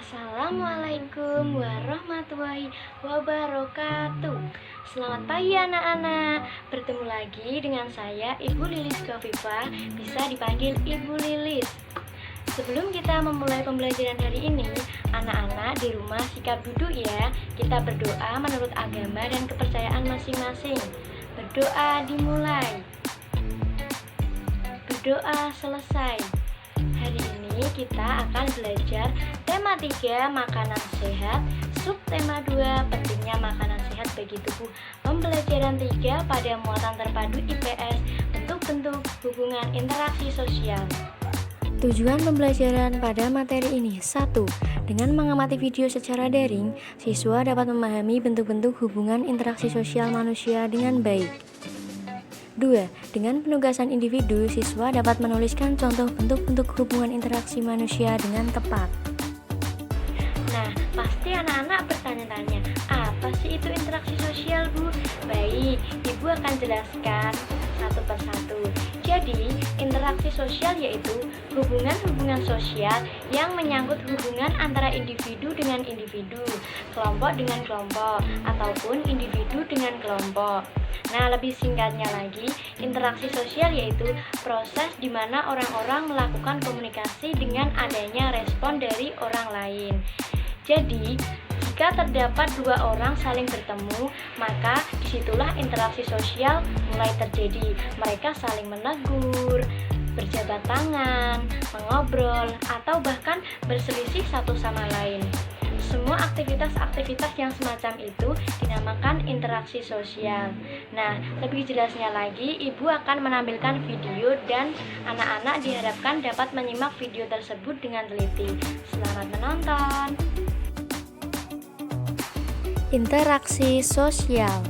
Assalamualaikum warahmatullahi wabarakatuh. Selamat pagi anak-anak. Bertemu lagi dengan saya Ibu Lilis Khofifah, bisa dipanggil Ibu Lilis. Sebelum kita memulai pembelajaran hari ini, anak-anak di rumah sikap duduk ya. Kita berdoa menurut agama dan kepercayaan masing-masing. Berdoa dimulai, berdoa selesai. Hari ini kita akan belajar tema 3 makanan sehat, subtema 2 pentingnya makanan sehat bagi tubuh. Pembelajaran 3 pada muatan terpadu IPS, bentuk-bentuk hubungan interaksi sosial. Tujuan pembelajaran pada materi ini: 1. Dengan mengamati video secara daring, siswa dapat memahami bentuk-bentuk hubungan interaksi sosial manusia dengan baik. 2. Dengan penugasan individu, siswa dapat menuliskan contoh bentuk-bentuk hubungan interaksi manusia dengan tepat. Nah, pasti anak-anak bertanya-tanya, apa sih itu interaksi sosial, Bu? Baik, Ibu akan jelaskan satu persatu. Jadi, interaksi sosial yaitu hubungan-hubungan sosial yang menyangkut hubungan antara individu dengan individu, kelompok dengan kelompok, ataupun individu dengan kelompok. Nah, lebih singkatnya lagi, interaksi sosial yaitu proses di mana orang-orang melakukan komunikasi dengan adanya respon dari orang lain. Jadi, jika terdapat dua orang saling bertemu, maka disitulah interaksi sosial mulai terjadi. Mereka saling menegur, berjabat tangan, mengobrol, atau bahkan berselisih satu sama lain. Semua aktivitas-aktivitas yang semacam itu dinamakan interaksi sosial. Nah, lebih jelasnya lagi, Ibu akan menampilkan video dan anak-anak diharapkan dapat menyimak video tersebut dengan teliti. Selamat menonton. Interaksi sosial.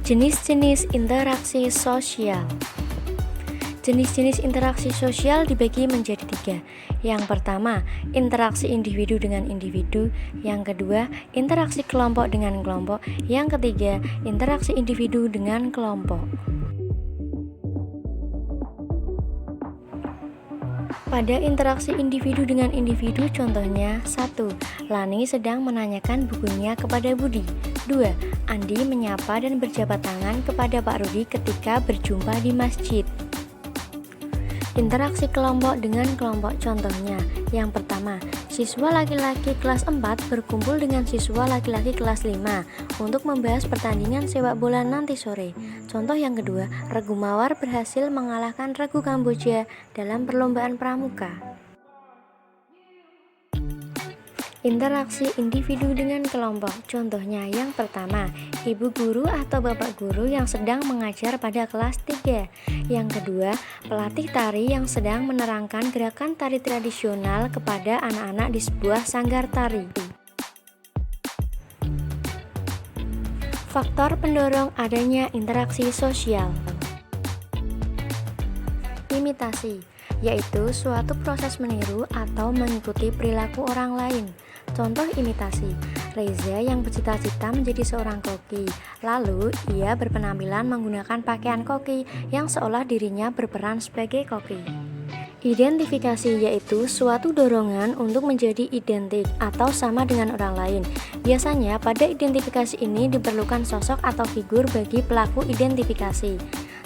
Jenis-jenis interaksi sosial. Jenis-jenis interaksi sosial dibagi menjadi 3. Yang pertama, interaksi individu dengan individu. Yang kedua, interaksi kelompok dengan kelompok. Yang ketiga, interaksi individu dengan kelompok. Pada interaksi individu dengan individu, contohnya 1. Lani sedang menanyakan bukunya kepada Budi. 2. Andi menyapa dan berjabat tangan kepada Pak Rudi ketika berjumpa di masjid. Interaksi kelompok dengan kelompok, contohnya yang pertama, siswa laki-laki kelas 4 berkumpul dengan siswa laki-laki kelas 5 untuk membahas pertandingan sepak bola nanti sore. Contoh yang kedua, Regu Mawar berhasil mengalahkan Regu Kamboja dalam perlombaan pramuka. Interaksi individu dengan kelompok, contohnya yang pertama, ibu guru atau bapak guru yang sedang mengajar pada kelas 3. Yang kedua, pelatih tari yang sedang menerangkan gerakan tari tradisional kepada anak-anak di sebuah sanggar tari. Faktor pendorong adanya interaksi sosial. Imitasi, yaitu suatu proses meniru atau mengikuti perilaku orang lain. Contoh imitasi, Reza yang bercita-cita menjadi seorang koki, lalu ia berpenampilan menggunakan pakaian koki yang seolah dirinya berperan sebagai koki. Identifikasi, yaitu suatu dorongan untuk menjadi identik atau sama dengan orang lain. Biasanya pada identifikasi ini diperlukan sosok atau figur bagi pelaku identifikasi.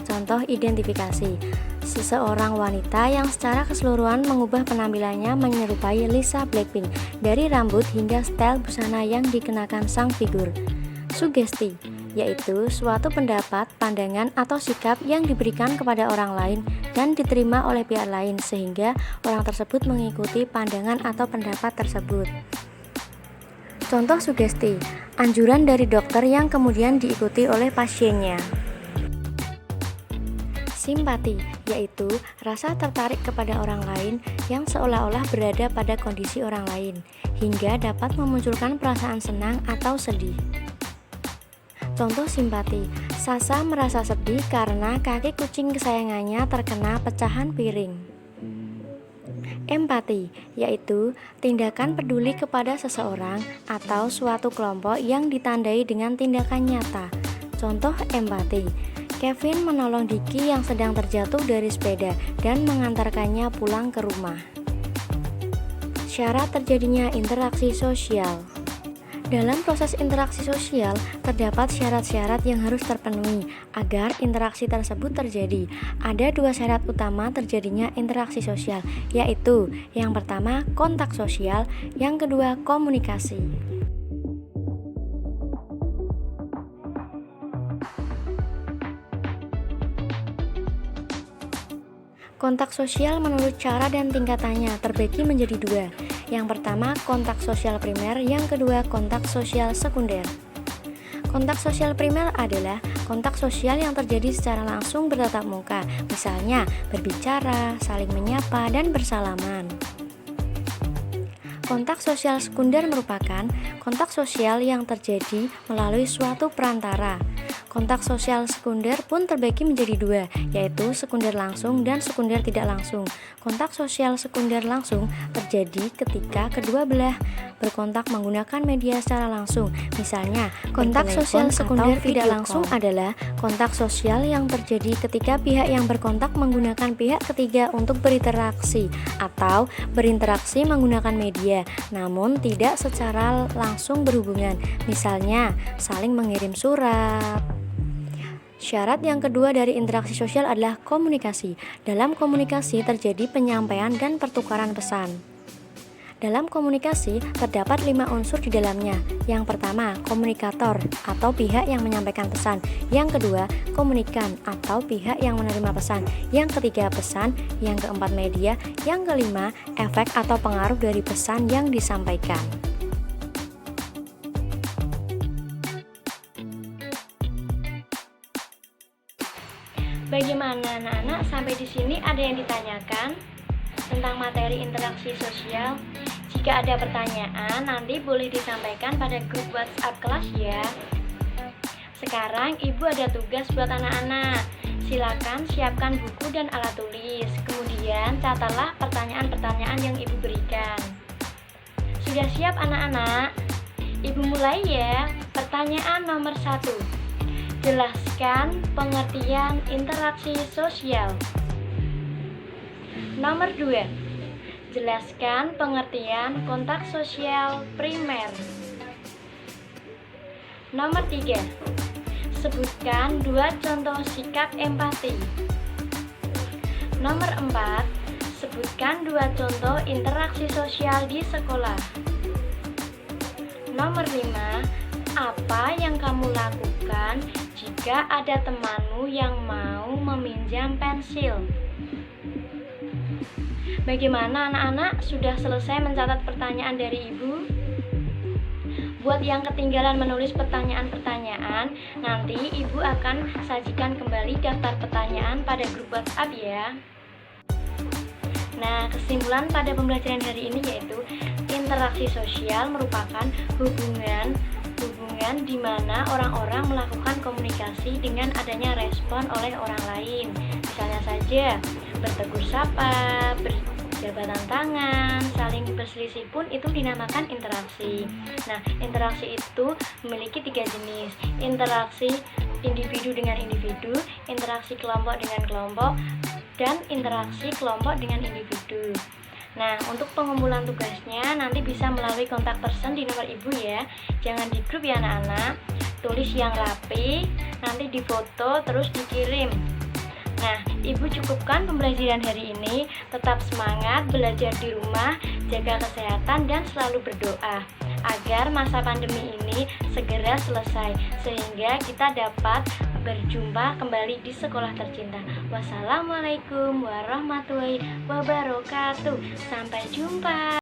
Contoh identifikasi, seseorang wanita yang secara keseluruhan mengubah penampilannya menyerupai Lisa Blackpink, dari rambut hingga style busana yang dikenakan sang figur. Sugesti, yaitu suatu pendapat, pandangan, atau sikap yang diberikan kepada orang lain dan diterima oleh pihak lain sehingga orang tersebut mengikuti pandangan atau pendapat tersebut. Contoh sugesti, anjuran dari dokter yang kemudian diikuti oleh pasiennya. Simpati, yaitu rasa tertarik kepada orang lain yang seolah-olah berada pada kondisi orang lain, hingga dapat memunculkan perasaan senang atau sedih. Contoh simpati, Sasa merasa sedih karena kaki kucing kesayangannya terkena pecahan piring. Empati, yaitu tindakan peduli kepada seseorang atau suatu kelompok yang ditandai dengan tindakan nyata. Contoh empati, Kevin menolong Diki yang sedang terjatuh dari sepeda dan mengantarkannya pulang ke rumah. Syarat terjadinya interaksi sosial. Dalam proses interaksi sosial, terdapat syarat-syarat yang harus terpenuhi agar interaksi tersebut terjadi. Ada dua syarat utama terjadinya interaksi sosial, yaitu yang pertama kontak sosial, yang kedua komunikasi. Kontak sosial menurut cara dan tingkatannya terbagi menjadi dua. Yang pertama kontak sosial primer, yang kedua kontak sosial sekunder. Kontak sosial primer adalah kontak sosial yang terjadi secara langsung bertatap muka, misalnya berbicara, saling menyapa, dan bersalaman. Kontak sosial sekunder merupakan kontak sosial yang terjadi melalui suatu perantara. Kontak sosial sekunder pun terbagi menjadi dua, yaitu sekunder langsung dan sekunder tidak langsung. Kontak sosial sekunder langsung terjadi ketika kedua belah berkontak menggunakan media secara langsung. Misalnya, kontak sosial sekunder tidak langsung adalah kontak sosial yang terjadi ketika pihak yang berkontak menggunakan pihak ketiga untuk berinteraksi atau berinteraksi menggunakan media, namun tidak secara langsung berhubungan. Misalnya, saling mengirim surat. Syarat yang kedua dari interaksi sosial adalah komunikasi. Dalam komunikasi terjadi penyampaian dan pertukaran pesan. Dalam komunikasi terdapat 5 unsur di dalamnya. Yang pertama, komunikator atau pihak yang menyampaikan pesan. Yang kedua, komunikan atau pihak yang menerima pesan. Yang ketiga, pesan. Yang keempat, media. Yang kelima, efek atau pengaruh dari pesan yang disampaikan. Bagaimana anak-anak, sampai di sini ada yang ditanyakan tentang materi interaksi sosial? Jika ada pertanyaan, nanti boleh disampaikan pada grup WhatsApp kelas ya. Sekarang Ibu ada tugas buat anak-anak. Silakan siapkan buku dan alat tulis. Kemudian catatlah pertanyaan-pertanyaan yang Ibu berikan. Sudah siap anak-anak? Ibu mulai ya. Pertanyaan nomor 1. Jelaskan pengertian interaksi sosial. Nomor 2. Jelaskan pengertian kontak sosial primer. Nomor 3. Sebutkan 2 contoh sikap empati. Nomor 4. Sebutkan 2 contoh interaksi sosial di sekolah. Nomor 5. Apa yang kamu lakukan jika ada temanmu yang mau meminjam pensil? Bagaimana anak-anak? Sudah selesai mencatat pertanyaan dari Ibu? Buat yang ketinggalan menulis pertanyaan-pertanyaan, nanti Ibu akan sajikan kembali daftar pertanyaan pada grup WhatsApp ya. Nah, kesimpulan pada pembelajaran hari ini yaitu interaksi sosial merupakan hubungan di mana orang-orang melakukan komunikasi dengan adanya respon oleh orang lain. Misalnya saja, bertegur sapa, berjabatan tangan, saling berselisih pun itu dinamakan interaksi. Nah, interaksi itu memiliki 3 jenis. Interaksi individu dengan individu, interaksi kelompok dengan kelompok, dan interaksi kelompok dengan individu. Nah, untuk pengumpulan tugasnya nanti bisa melalui kontak person di nomor Ibu ya. Jangan di grup ya anak-anak. Tulis yang rapi, nanti difoto terus dikirim. Nah, Ibu cukupkan pembelajaran hari ini. Tetap semangat belajar di rumah, jaga kesehatan dan selalu berdoa agar masa pandemi ini segera selesai sehingga kita dapat berjumpa kembali di sekolah tercinta. Wassalamualaikum warahmatullahi wabarakatuh. Sampai jumpa.